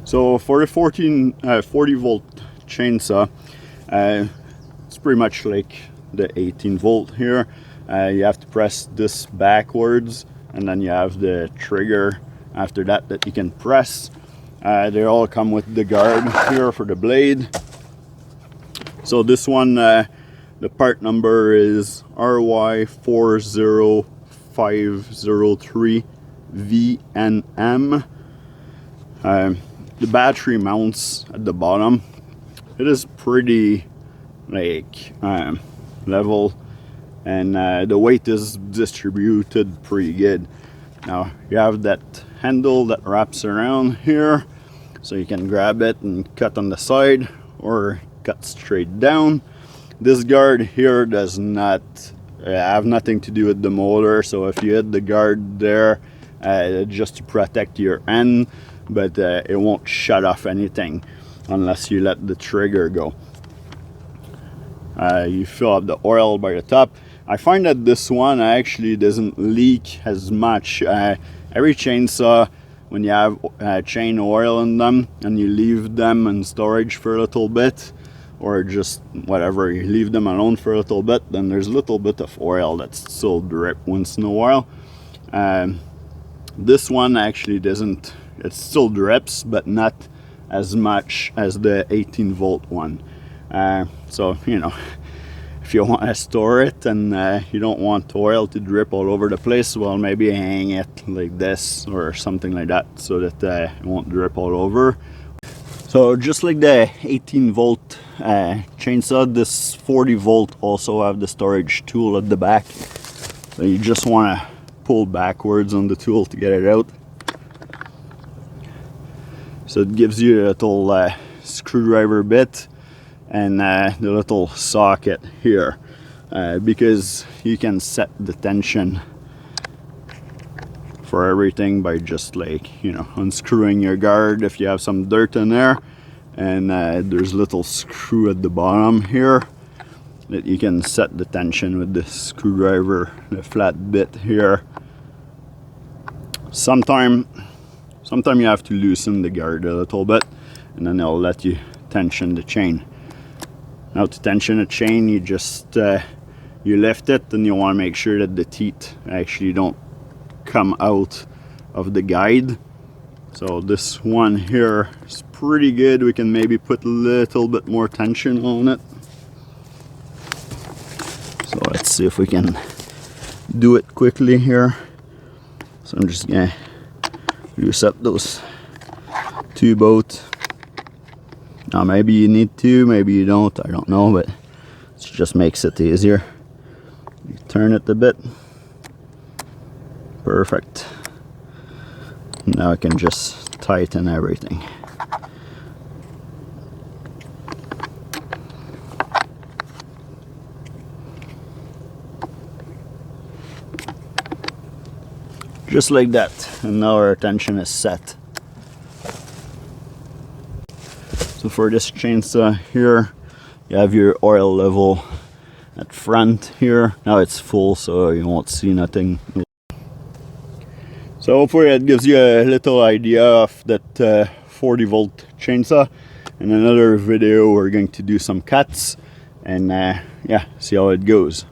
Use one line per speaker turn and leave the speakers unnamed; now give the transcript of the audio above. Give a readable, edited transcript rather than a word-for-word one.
So for the 40 volt chainsaw, it's pretty much like the 18 volt here. You have to press this backwards, and then you have the trigger after that you can press. They all come with the guard here for the blade. So this one, the part number is RY40503VNM. The battery mounts at the bottom. It is pretty like level, and the weight is distributed pretty good. Now you have that handle that wraps around here, so you can grab it and cut on the side or cut straight down. This guard here does not have nothing to do with the motor, so if you hit the guard there, just to protect your end, but it won't shut off anything unless you let the trigger go. You fill up the oil by the top. I find that this one actually doesn't leak as much. Every chainsaw, when you have chain oil in them and you leave them in storage for a little bit, or just whatever, you leave them alone for a little bit, then there's a little bit of oil that's still drip once in a while. This one actually doesn't. It still drips, but not as much as the 18 volt one. So, you know, if you want to store it and you don't want oil to drip all over the place, well, maybe hang it like this or something like that, so that it won't drip all over. So just like the 18 volt chainsaw, this 40 volt also have the storage tool at the back. So you just want to pull backwards on the tool to get it out. So it gives you a little screwdriver bit and the little socket here, because you can set the tension for everything by just, like, you know, unscrewing your guard if you have some dirt in there, and there's a little screw at the bottom here that you can set the tension with the screwdriver, the flat bit here. Sometime you have to loosen the guard a little bit, and then it'll let you tension the chain. Now to tension a chain, you just you lift it, and you want to make sure that the teeth actually don't come out of the guide. So this one here is pretty good. We can maybe put a little bit more tension on it. So let's see if we can do it quickly here. So I'm just gonna loose up those two bolts. Now maybe you need to, maybe you don't, I don't know, but it just makes it easier. You turn it a bit. Perfect. Now I can just tighten everything. Just like that, and now our tension is set. So for this chainsaw here, you have your oil level at front here. Now it's full, so you won't see nothing. So hopefully it gives you a little idea of that 40 volt chainsaw. In another video we're going to do some cuts and yeah, see how it goes.